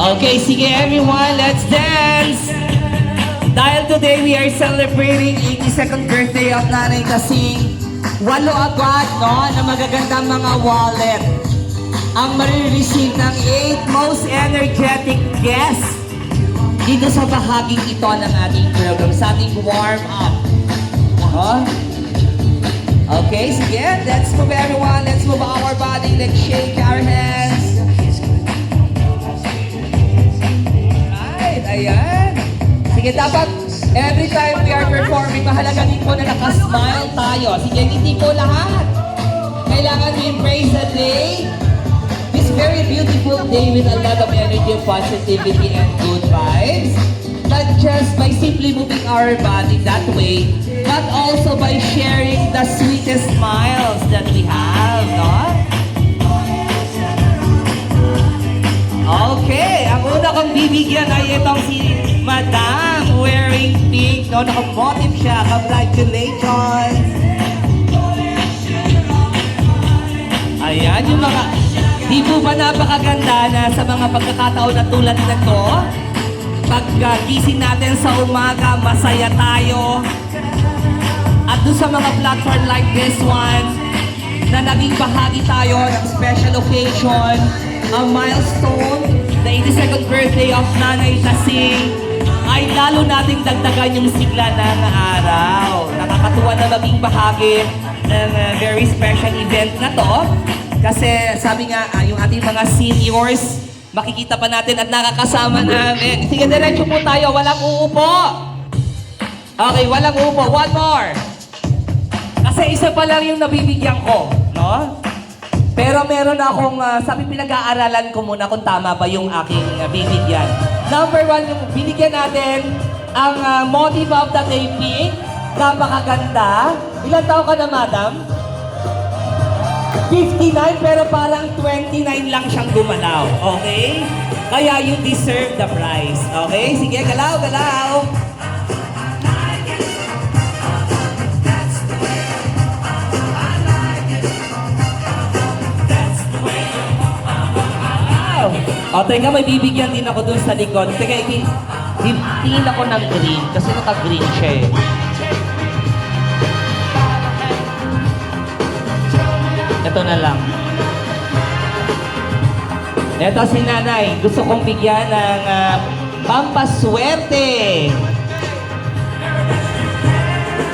Okay, sige everyone, let's dance! Dahil today we are celebrating 82nd birthday of Nanay Kasing, walo agad, no, na magagandang mga wallet ang marireceive ng 8 most energetic guests dito sa bahaging ito ng ating program, sa ating warm-up. Okay, sige, let's move everyone, let's move our body, let's shake our hands. Ayan. Sige, dapat every time we are performing, mahalaga din po na nakasmile tayo. Sige, hindi po lahat. Kailangan we embrace the day. This very beautiful day with a lot of energy, positivity, and good vibes. Not just by simply moving our body that way, but also by sharing the sweetest smiles that we have, no? Okay, ang una kong bibigyan ay itong si Madam wearing pink. No, naka-motive siya. Congratulations! Ayan, yung mga... Di po ba napakaganda na sa mga pagkakataon na tulad na to? Pagkagising natin sa umaga, masaya tayo. At doon sa mga platform like this one, na naging bahagi tayo ng special occasion, a milestone, the 82nd birthday of Nanay Kasing, ay lalo nating dagdagan yung sigla ng araw. Nakakatuwa na maging bahagi ng very special event na to. Kasi sabi nga, yung ating mga seniors, makikita pa natin at nakakasama namin. Sige, diretso po tayo, walang uupo. Okay, walang uupo. One more. Kasi isa pa lang yung nabibigyan ko, no? Pero meron akong, sabi pinag-aaralan ko muna kung tama ba yung aking bibigyan. Number 1, yung binigyan natin ang motive of the day pink. Napakaganda. Ilan taon ka na, madam? 59, pero parang 29 lang siyang gumalaw. Okay? Kaya you deserve the prize. Okay? Sige, galaw, galaw. O, teka, may bibigyan din ako dun sa likod. Teka, tingin ako ng green kasi naka-green siya eh. Ito na lang. Ito si Nanay. Gusto kong bigyan ng pampaswerte.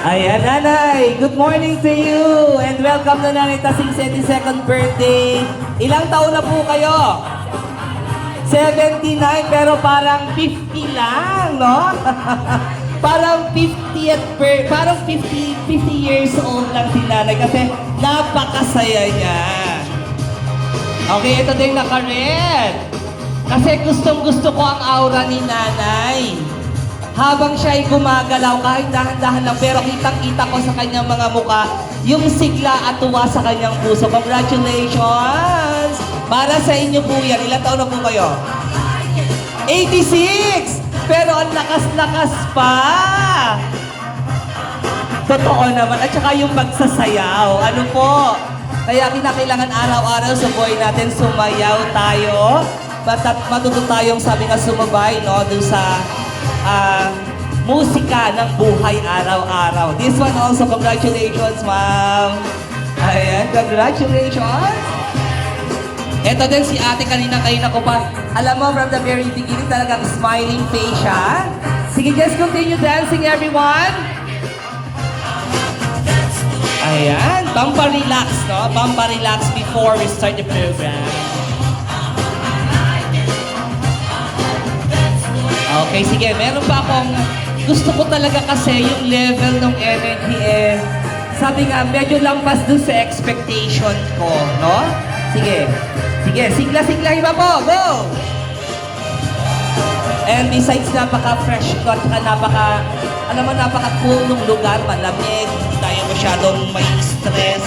Ayan, Nanay. Good morning to you. And welcome to Nanay Kasing's 82nd birthday. Ilang taon na po kayo? 79, pero parang 50 lang, no? Parang 50 years old lang si Nanay kasi napakasaya niya. Okay, ito din naka-red. Kasi gustong-gusto ko ang aura ni Nanay. Habang siya ay gumagalaw, kahit dahan-dahan lang, pero kitang-kita ko sa kanyang mga muka, yung sigla at tuwa sa kanyang puso. Congratulations! Para sa inyo po yan. Ilang taon na po kayo? 86! Pero ang lakas-lakas pa! Totoo naman. At saka yung pagsasayaw. Ano po? Kaya kinakailangan araw-araw sa buhay natin sumayaw tayo. Matuto tayong sabi nga sumabay, no? Doon sa musika ng buhay araw-araw. This one also, congratulations, ma'am. Ayan, congratulations. Ito din si ate, kanina ko pa. Alam mo, from the very beginning, talagang smiling face siya. Sige, just continue dancing, everyone. Ayan, pampa-relax, no? Pampa-relax before we start the program. Okay, sige, meron pa akong... Gusto ko talaga kasi yung level ng energy sabi nga, medyo lampas dun sa expectation ko, no? Sige. Sige, sigla-sigla iba po. Go! And besides, napaka-fresh ko at alam mo, napaka-cool ng lugar, malamig, hindi tayo masyadong may stress.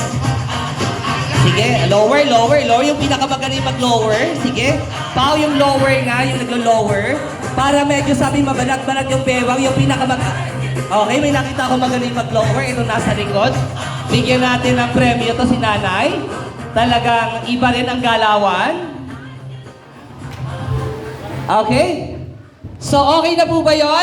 Sige, lower. Yung pinakamagaling mag-lower. Sige. Pao yung lower nga, yung naglo-lower. Para medyo sabi, mabanat-banat yung bewang, yung Okay, may nakita ako magaling mag-lower. Ito nasa likod. Bigyan natin ng premyo to si Nanay. Talagang iba rin ang galawan. Okay? So, okay na po ba yun?